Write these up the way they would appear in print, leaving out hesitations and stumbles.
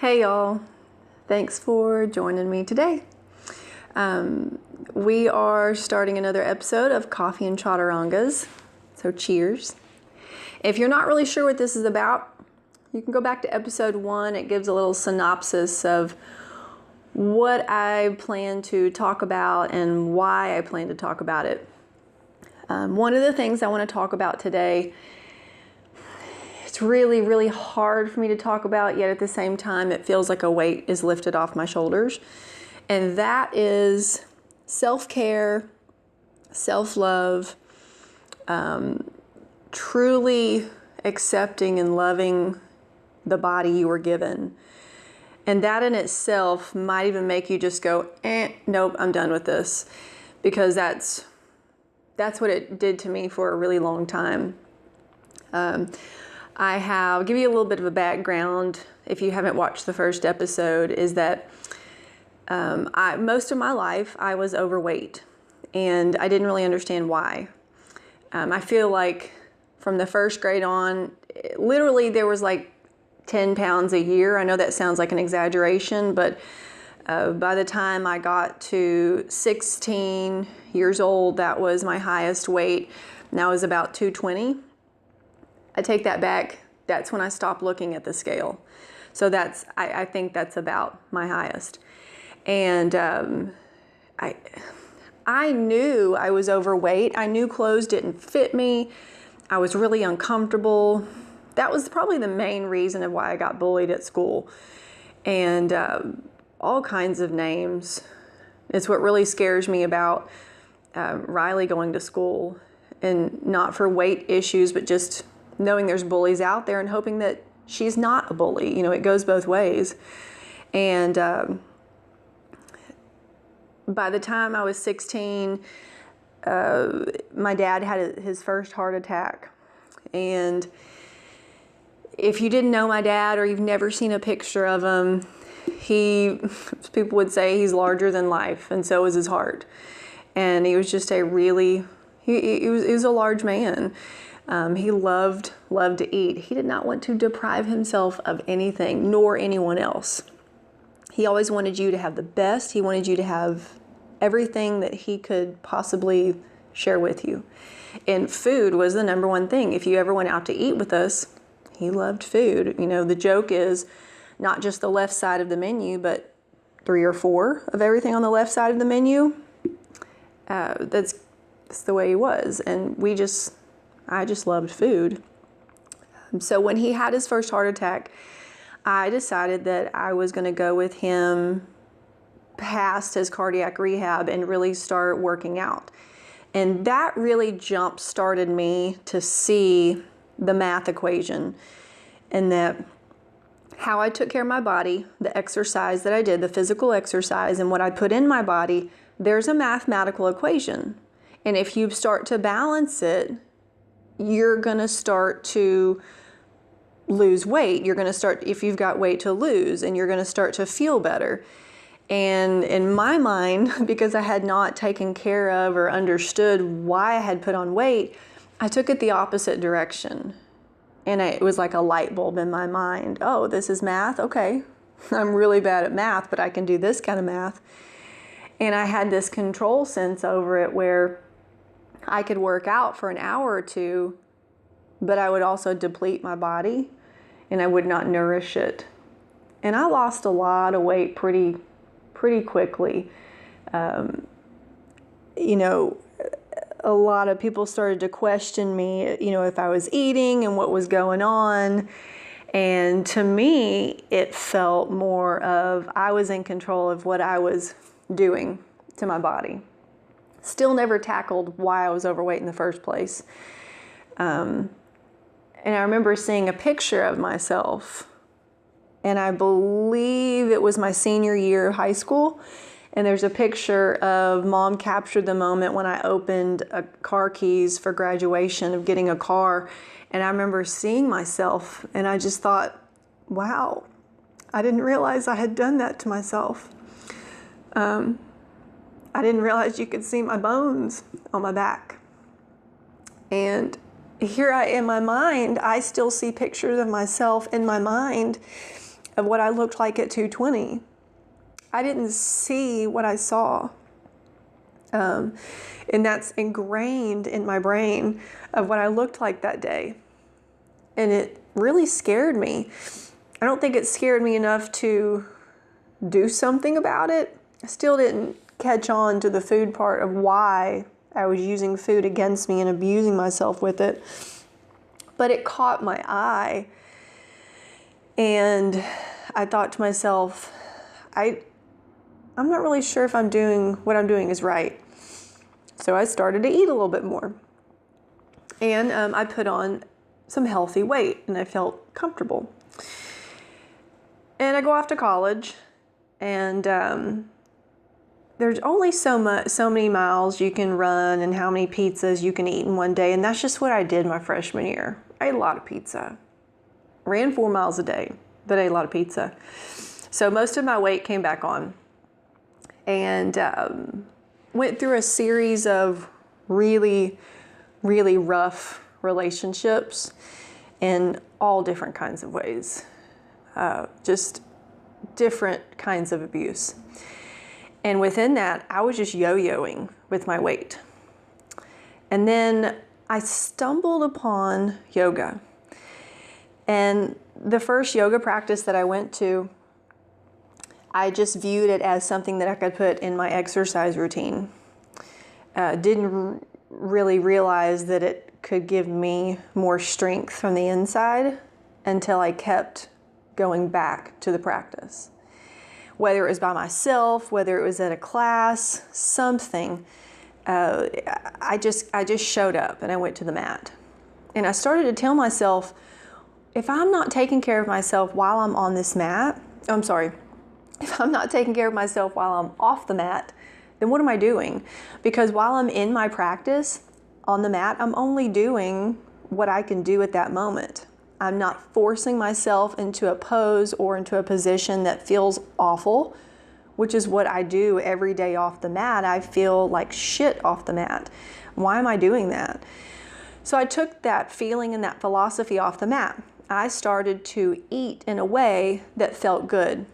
Hey y'all, thanks for joining me today. We are starting another episode of Coffee and Chaturangas, so cheers. If you're not really sure what this is about, you can go back to episode 1. It gives a little synopsis of what I plan to talk about and why I plan to talk about it. One of the things I want to talk about today, it's really hard for me to talk about, yet at the same time it feels like a weight is lifted off my shoulders. And that is self-care, self-love, truly accepting and loving the body you were given. And that in itself might even make you just go, nope, I'm done with this. Because that's what it did to me for a really long time. I'll give you a little bit of a background if you haven't watched the first episode, is that most of my life I was overweight and I didn't really understand why. I feel like from the first grade on, literally there was like 10 pounds a year. I know that sounds like an exaggeration, but by the time I got to 16 years old, that was my highest weight, and I was about 220. I take that back. That's when I stopped looking at the scale. So I think that's about my highest. And I knew I was overweight. I knew clothes didn't fit me. I was really uncomfortable. That was probably the main reason of why I got bullied at school. And all kinds of names. It's what really scares me about Riley going to school, and not for weight issues, but just knowing there's bullies out there and hoping that she's not a bully. You know, it goes both ways. And by the time I was 16, my dad had his first heart attack. And if you didn't know my dad or you've never seen a picture of him, people would say he's larger than life, and so was his heart. And he was just he was a large man. He loved to eat. He did not want to deprive himself of anything, nor anyone else. He always wanted you to have the best. He wanted you to have everything that he could possibly share with you. And food was the number one thing. If you ever went out to eat with us, he loved food. You know, the joke is not just the left side of the menu, but 3 or 4 of everything on the left side of the menu. That's the way he was. And I just loved food. So when he had his first heart attack, I decided that I was going to go with him past his cardiac rehab and really start working out. And that really jump-started me to see the math equation, and that how I took care of my body, the exercise that I did, the physical exercise, and what I put in my body, there's a mathematical equation. And if you start to balance it, you're going to start to lose weight. You're going to start, if you've got weight to lose, and you're going to start to feel better. And in my mind, because I had not taken care of or understood why I had put on weight, I took it the opposite direction. And it was like a light bulb in my mind. Oh, this is math? Okay. I'm really bad at math, but I can do this kind of math. And I had this control sense over it where I could work out for an hour or two, but I would also deplete my body and I would not nourish it. And I lost a lot of weight pretty quickly. You know, a lot of people started to question me, you know, if I was eating and what was going on. And to me, it felt more of I was in control of what I was doing to my body. Still never tackled why I was overweight in the first place. And I remember seeing a picture of myself, and I believe it was my senior year of high school. And there's a picture of Mom captured the moment when I opened car keys for graduation of getting a car. And I remember seeing myself, and I just thought, wow, I didn't realize I had done that to myself. I didn't realize you could see my bones on my back. And here in my mind, I still see pictures of myself in my mind of what I looked like at 220. I didn't see what I saw. And that's ingrained in my brain of what I looked like that day. And it really scared me. I don't think it scared me enough to do something about it. I still didn't catch on to the food part of why I was using food against me and abusing myself with it. But it caught my eye. And I thought to myself, I'm not really sure if what I'm doing is right. So I started to eat a little bit more. And I put on some healthy weight and I felt comfortable. And I go off to college, and there's only so many miles you can run and how many pizzas you can eat in one day. And that's just what I did my freshman year. I ate a lot of pizza. Ran 4 miles a day, but ate a lot of pizza. So most of my weight came back on. And went through a series of really, really rough relationships in all different kinds of ways. Just different kinds of abuse. And within that, I was just yo-yoing with my weight. And then I stumbled upon yoga. And the first yoga practice that I went to, I just viewed it as something that I could put in my exercise routine. Didn't really realize that it could give me more strength from the inside until I kept going back to the practice. Whether it was by myself, whether it was at a class, something, I just showed up and I went to the mat. And I started to tell myself, if I'm not taking care of myself while I'm on this mat, if I'm not taking care of myself while I'm off the mat, then what am I doing? Because while I'm in my practice on the mat, I'm only doing what I can do at that moment. I'm not forcing myself into a pose or into a position that feels awful, which is what I do every day off the mat. I feel like shit off the mat. Why am I doing that? So I took that feeling and that philosophy off the mat. I started to eat in a way that felt good.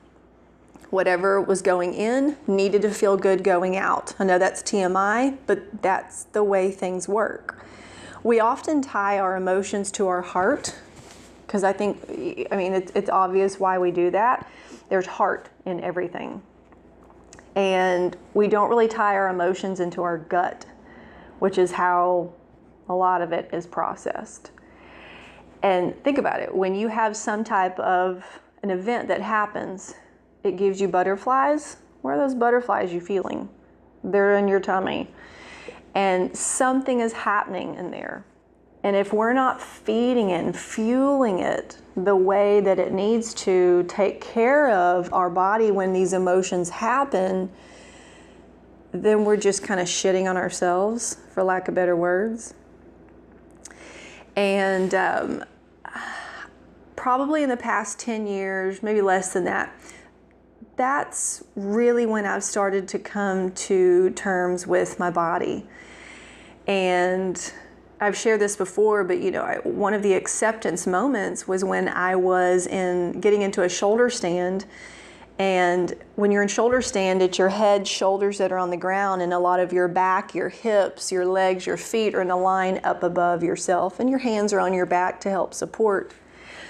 Whatever was going in needed to feel good going out. I know that's TMI, but that's the way things work. We often tie our emotions to our heart, because it's obvious why we do that. There's heart in everything. And we don't really tie our emotions into our gut, which is how a lot of it is processed. And think about it, when you have some type of an event that happens, it gives you butterflies. Where are those butterflies you feeling? They're in your tummy. And something is happening in there. And if we're not feeding it and fueling it the way that it needs to take care of our body when these emotions happen, then we're just kind of shitting on ourselves, for lack of better words. And probably in the past 10 years, maybe less than that, that's really when I've started to come to terms with my body. And I've shared this before, but one of the acceptance moments was when I was getting into a shoulder stand. And when you're in shoulder stand, it's your head, shoulders that are on the ground, and a lot of your back, your hips, your legs, your feet are in a line up above yourself, and your hands are on your back to help support.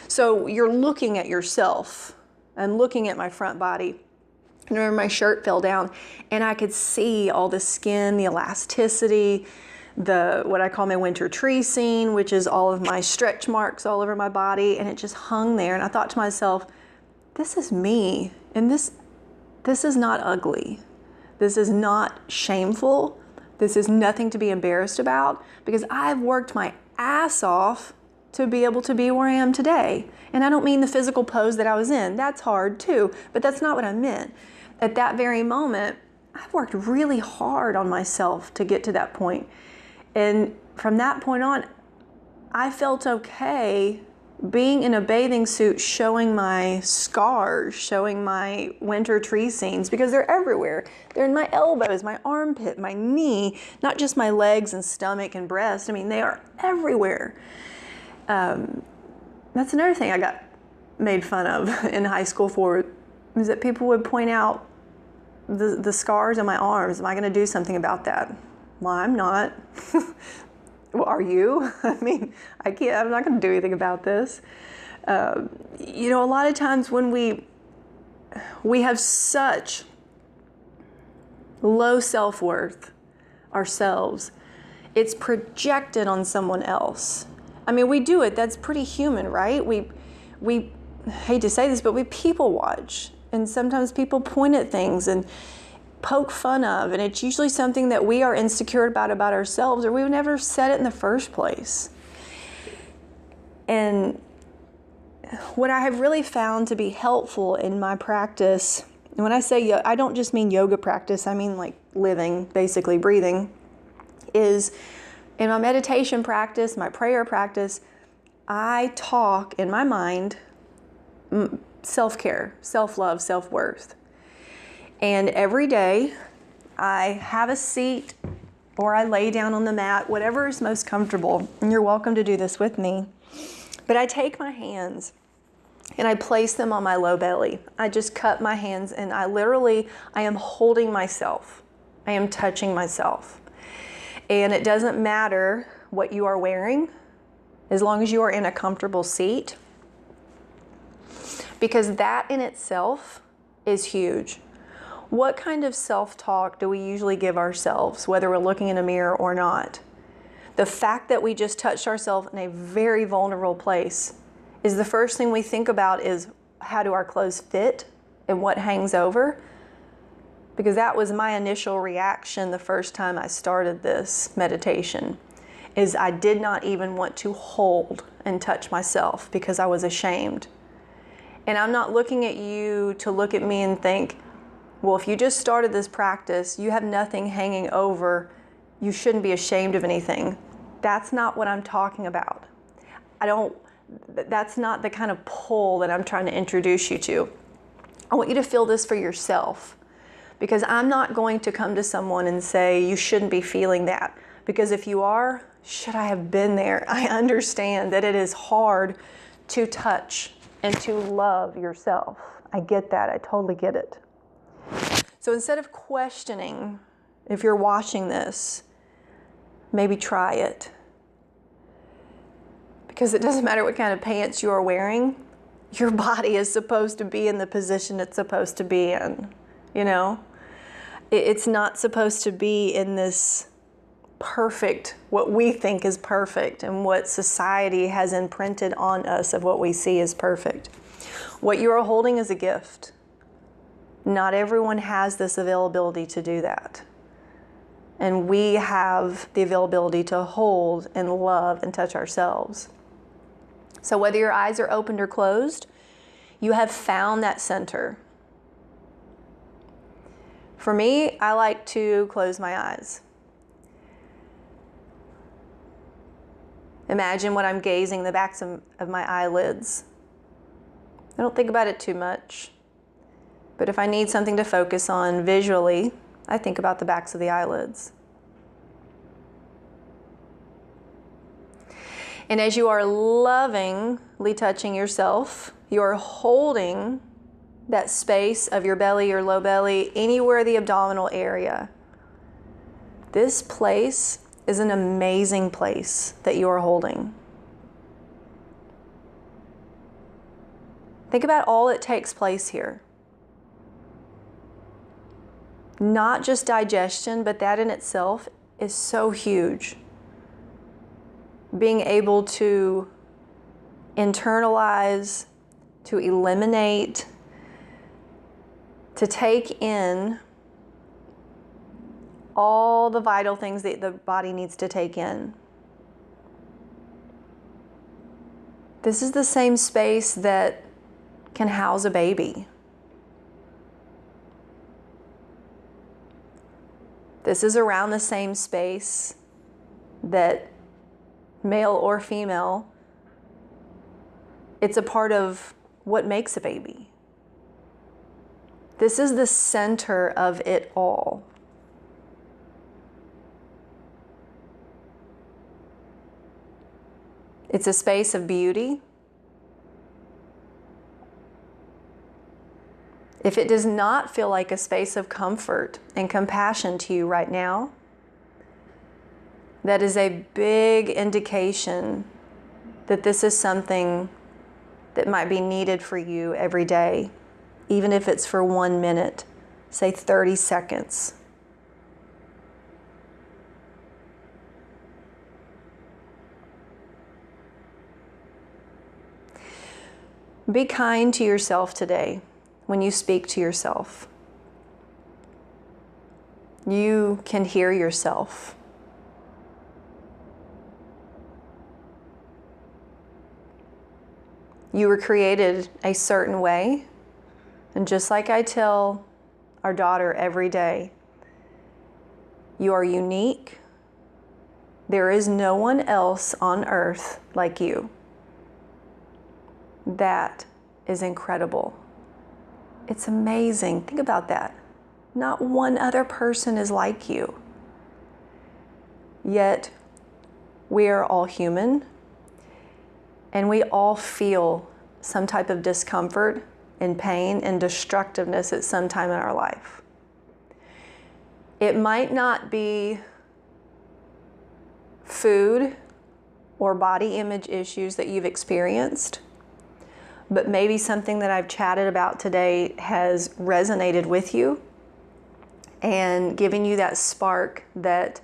So you're looking at yourself. I'm looking at my front body. I remember my shirt fell down, and I could see all the skin, the elasticity, what I call my winter tree scene, which is all of my stretch marks all over my body, and it just hung there. And I thought to myself, this is me, and this is not ugly. This is not shameful. This is nothing to be embarrassed about, because I've worked my ass off to be able to be where I am today. And I don't mean the physical pose that I was in. That's hard too, but that's not what I meant. At that very moment, I've worked really hard on myself to get to that point. And from that point on, I felt okay being in a bathing suit, showing my scars, showing my winter tree scenes, because they're everywhere. They're in my elbows, my armpit, my knee, not just my legs and stomach and breast. They are everywhere. That's another thing. I got made fun of in high school for is that people would point out the scars on my arms. Am I going to do something about that? Well, I'm not. Well, are you? I mean, I'm not going to do anything about this. You know, a lot of times when we have such low self-worth ourselves, it's projected on someone else. I mean, we do it. That's pretty human, right? We hate to say this, but we people watch. And sometimes people point at things and poke fun of, and it's usually something that we are insecure about ourselves, or we've never said it in the first place. And what I have really found to be helpful in my practice, and when I say I don't just mean yoga practice, I mean like living, basically breathing, is in my meditation practice, my prayer practice, I talk in my mind self-care, self-love, self-worth. And every day I have a seat or I lay down on the mat, whatever is most comfortable. And you're welcome to do this with me. But I take my hands and I place them on my low belly. I just cup my hands and I am holding myself. I am touching myself. And it doesn't matter what you are wearing, as long as you are in a comfortable seat, because that in itself is huge. What kind of self-talk do we usually give ourselves, whether we're looking in a mirror or not? The fact that we just touched ourselves in a very vulnerable place is the first thing we think about is how do our clothes fit and what hangs over? Because that was my initial reaction the first time I started this meditation, is I did not even want to hold and touch myself because I was ashamed. And I'm not looking at you to look at me and think, well, if you just started this practice, you have nothing hanging over, you shouldn't be ashamed of anything. That's not what I'm talking about. That's not the kind of pull that I'm trying to introduce you to. I want you to feel this for yourself, because I'm not going to come to someone and say, you shouldn't be feeling that. Because if you are, should I have been there? I understand that it is hard to touch and to love yourself. I get that. I totally get it. So instead of questioning, if you're watching this, maybe try it. Because it doesn't matter what kind of pants you are wearing, your body is supposed to be in the position it's supposed to be in, you know? It's not supposed to be in this perfect, what we think is perfect and what society has imprinted on us of what we see as perfect. What you are holding is a gift. Not everyone has this availability to do that. And we have the availability to hold and love and touch ourselves. So whether your eyes are opened or closed, you have found that center. For me, I like to close my eyes. Imagine when I'm gazing the backs of my eyelids. I don't think about it too much. But if I need something to focus on visually, I think about the backs of the eyelids. And as you are lovingly touching yourself, you are holding that space of your belly, your low belly, anywhere the abdominal area. This place is an amazing place that you are holding. Think about all that takes place here. Not just digestion, but that in itself is so huge. Being able to internalize, to eliminate, to take in all the vital things that the body needs to take in. This is the same space that can house a baby. This is around the same space that, male or female, it's a part of what makes a baby. This is the center of it all. It's a space of beauty. If it does not feel like a space of comfort and compassion to you right now, that is a big indication that this is something that might be needed for you every day, even if it's for 1 minute, say 30 seconds. Be kind to yourself today when you speak to yourself. You can hear yourself. You were created a certain way, and just like I tell our daughter every day, you are unique. There is no one else on earth like you. That is incredible. It's amazing. Think about that. Not one other person is like you. Yet, we are all human, and we all feel some type of discomfort and pain and destructiveness at some time in our life. It might not be food or body image issues that you've experienced, but maybe something that I've chatted about today has resonated with you and given you that spark that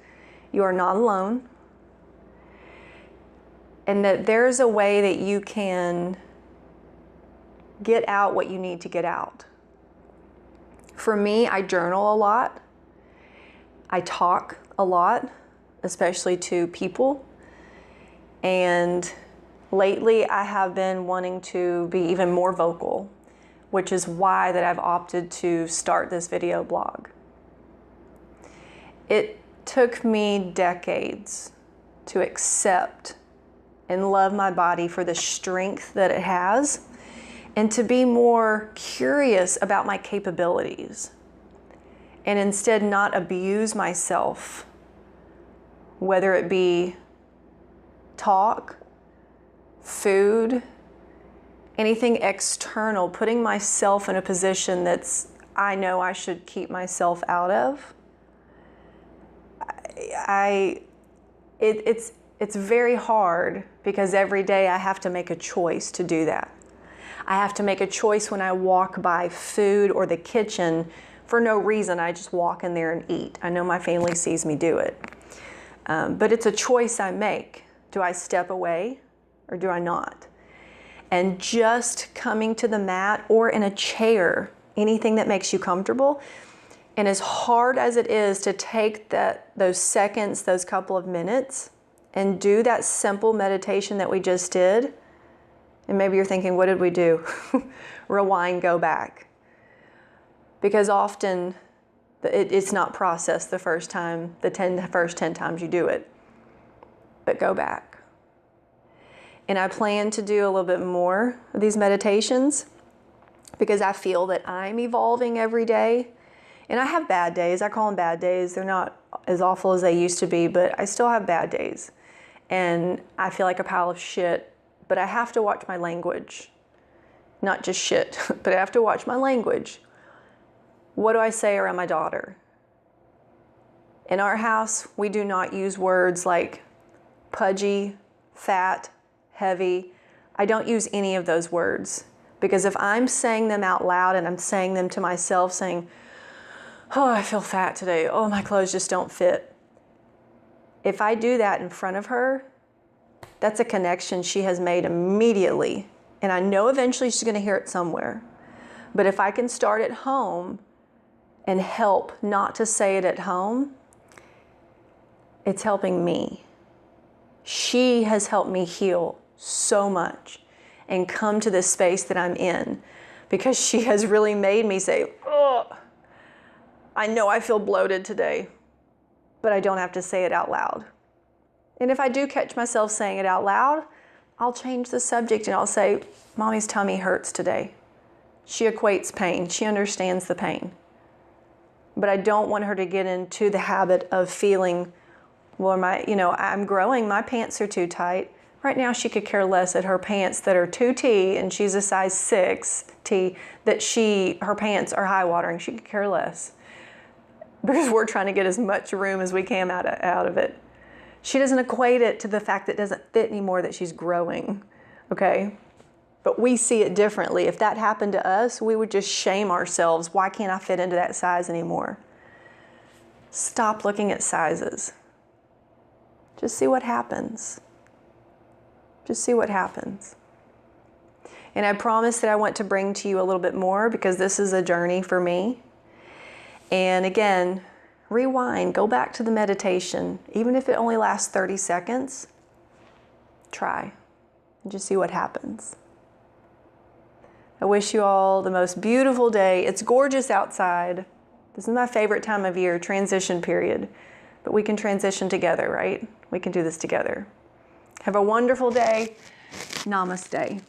you are not alone, and that there's a way that you can get out what you need to get out. For me, I journal a lot. I talk a lot, especially to people. And lately I have been wanting to be even more vocal, which is why that I've opted to start this video blog. It took me decades to accept and love my body for the strength that it has, and to be more curious about my capabilities, and instead not abuse myself, whether it be talk, food, anything external, putting myself in a position that's I know I should keep myself out of. It's very hard because every day I have to make a choice to do that. I have to make a choice when I walk by food or the kitchen for no reason. I just walk in there and eat. I know my family sees me do it. But it's a choice I make. Do I step away or do I not? And just coming to the mat or in a chair, anything that makes you comfortable, and as hard as it is to take those seconds, those couple of minutes, and do that simple meditation that we just did, and maybe you're thinking, what did we do? Rewind, go back. Because often it's not processed the first time, the first 10 times you do it. But go back. And I plan to do a little bit more of these meditations because I feel that I'm evolving every day. And I have bad days. I call them bad days. They're not as awful as they used to be, but I still have bad days. And I feel like a pile of shit, but I have to watch my language. Not just shit, but I have to watch my language. What do I say around my daughter? In our house, we do not use words like pudgy, fat, heavy. I don't use any of those words because if I'm saying them out loud and I'm saying them to myself, saying, oh, I feel fat today. Oh, my clothes just don't fit. If I do that in front of her, that's a connection she has made immediately. And I know eventually she's going to hear it somewhere. But if I can start at home and help not to say it at home, it's helping me. She has helped me heal so much and come to this space that I'm in because she has really made me say, oh, I know I feel bloated today, but I don't have to say it out loud. And if I do catch myself saying it out loud, I'll change the subject and I'll say, Mommy's tummy hurts today. She equates pain. She understands the pain. But I don't want her to get into the habit of feeling, well, I'm growing, my pants are too tight, Right now she could care less that her pants that are 2T and she's a size 6T, that her pants are high watering. She could care less because we're trying to get as much room as we can out of it. She doesn't equate it to the fact that it doesn't fit anymore, that she's growing, okay? But we see it differently. If that happened to us, we would just shame ourselves. Why can't I fit into that size anymore? Stop looking at sizes. Just see what happens. Just see what happens. And I promise that I want to bring to you a little bit more because this is a journey for me. And again, rewind, go back to the meditation. Even if it only lasts 30 seconds, try and just see what happens. I wish you all the most beautiful day. It's gorgeous outside. This is my favorite time of year, transition period. But we can transition together, right? We can do this together. Have a wonderful day. Namaste.